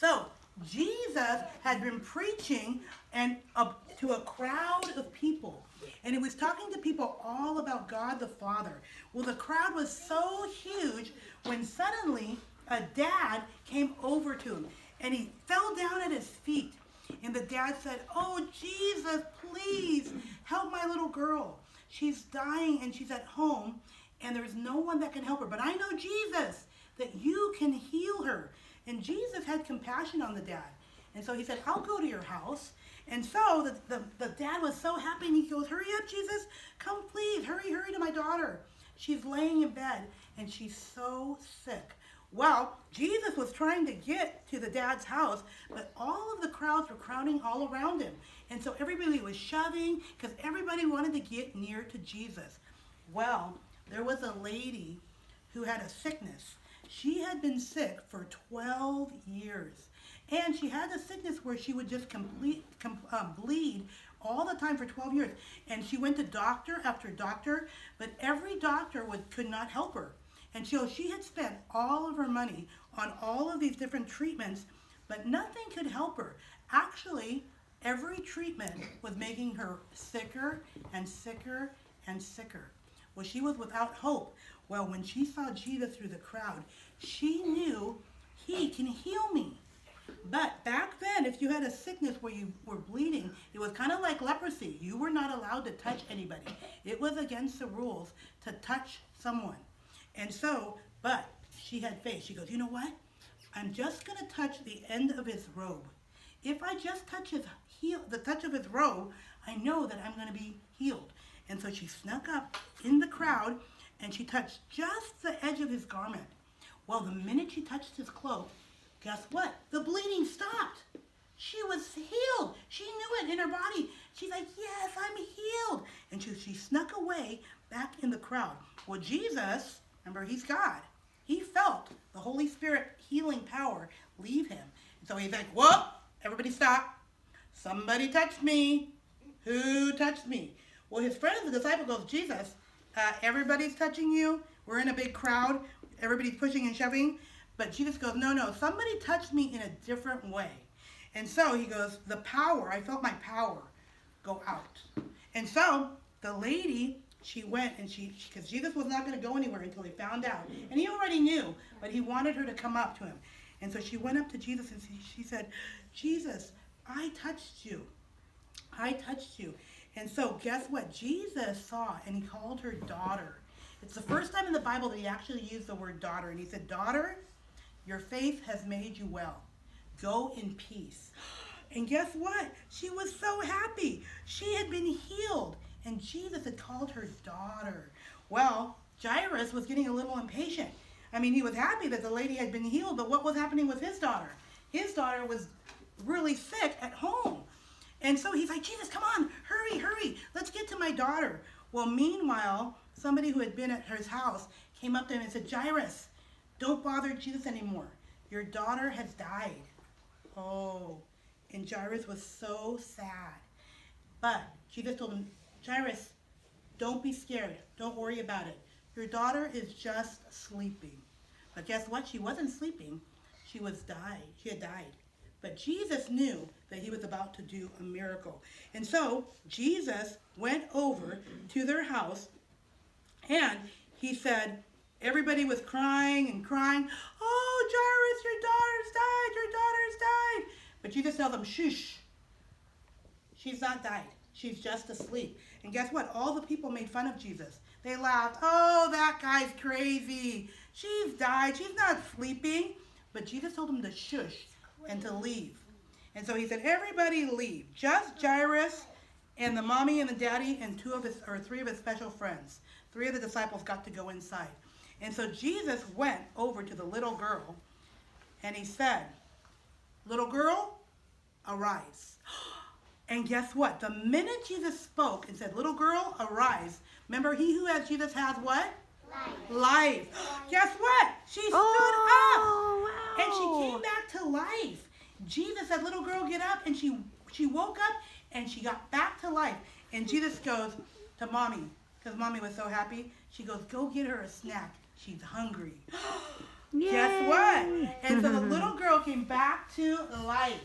So Jesus had been preaching and to a crowd of people. And he was talking to people all about God the Father. Well, the crowd was so huge when suddenly a dad came over to him and he fell down at his feet. And the dad said, "Oh, Jesus, please help my little girl. She's dying and she's at home and there's no one that can help her. But I know, Jesus, that you can heal her." And Jesus had compassion on the dad. And so he said, "I'll go to your house." And so the dad was so happy and he goes, "Hurry up, Jesus. Come please. Hurry, hurry to my daughter. She's laying in bed and she's so sick." Well, Jesus was trying to get to the dad's house, but all of the crowds were crowding all around him. And so everybody was shoving because everybody wanted to get near to Jesus. Well, there was a lady who had a sickness. She had been sick for 12 years. And she had a sickness where she would just bleed all the time for 12 years. And she went to doctor after doctor, but every doctor could not help her. And so she had spent all of her money on all of these different treatments, but nothing could help her. Actually, every treatment was making her sicker and sicker and sicker. Well, she was without hope. Well, when she saw Jesus through the crowd, she knew he can heal me. But back then, if you had a sickness where you were bleeding, it was kind of like leprosy. You were not allowed to touch anybody. It was against the rules to touch someone. And so, but she had faith. She goes, "You know what? I'm just going to touch the end of his robe. If I just touch the touch of his robe, I know that I'm going to be healed." And so she snuck up in the crowd and she touched just the edge of his garment. Well, the minute she touched his cloak, guess what? The bleeding stopped. She was healed. She knew it in her body. She's like, "Yes, I'm healed." And she snuck away back in the crowd. Well, Jesus, remember, he's God. He felt the Holy Spirit healing power leave him. And so he's like, "Whoa, everybody stop. Somebody touched me. Who touched me?" Well, his friend, the disciple, goes, "Jesus, everybody's touching you. We're in a big crowd. Everybody's pushing and shoving." But Jesus goes, "No, somebody touched me in a different way." And so he goes, I felt my power go out. And so the lady, she went and because Jesus was not going to go anywhere until he found out. And he already knew, but he wanted her to come up to him. And so she went up to Jesus and she said, "Jesus, I touched you. I touched you." And so guess what? Jesus saw and he called her daughter. It's the first time in the Bible that he actually used the word daughter. And he said, "Daughter, your faith has made you well. Go in peace." And guess what? She was so happy. She had been healed. And Jesus had called her daughter. Well, Jairus was getting a little impatient. I mean, he was happy that the lady had been healed, but what was happening with his daughter? His daughter was really sick at home. And so he's like, "Jesus, come on, hurry, let's get to my daughter." Well, meanwhile, somebody who had been at his house came up to him and said, "Jairus, don't bother Jesus anymore. Your daughter has died." Oh, and Jairus was so sad. But Jesus told him, "Jairus, don't be scared. Don't worry about it. Your daughter is just sleeping." But guess what? She wasn't sleeping. She had died. But Jesus knew that he was about to do a miracle. And so Jesus went over to their house and he said, everybody was crying and crying, "Oh, Jairus, your daughter's died. But Jesus tells them, "Shush, she's not died. She's just asleep." And guess what? All the people made fun of Jesus. They laughed, "Oh, that guy's crazy. She's died. She's not sleeping." But Jesus told them to shush and to leave. And so he said, "Everybody leave. Just Jairus and the mommy and the daddy and three of his special friends." 3 of the disciples got to go inside. And so Jesus went over to the little girl and he said, "Little girl, arise." And guess what? The minute Jesus spoke and said, "Little girl, arise," remember, he who has Jesus has what? Life. Guess what? She stood up. Wow. And she came back to life. Jesus said, "Little girl, get up." And she woke up and she got back to life. And Jesus goes to mommy, because mommy was so happy. She goes, "Go get her a snack. She's hungry." Guess what? And so the little girl came back to life.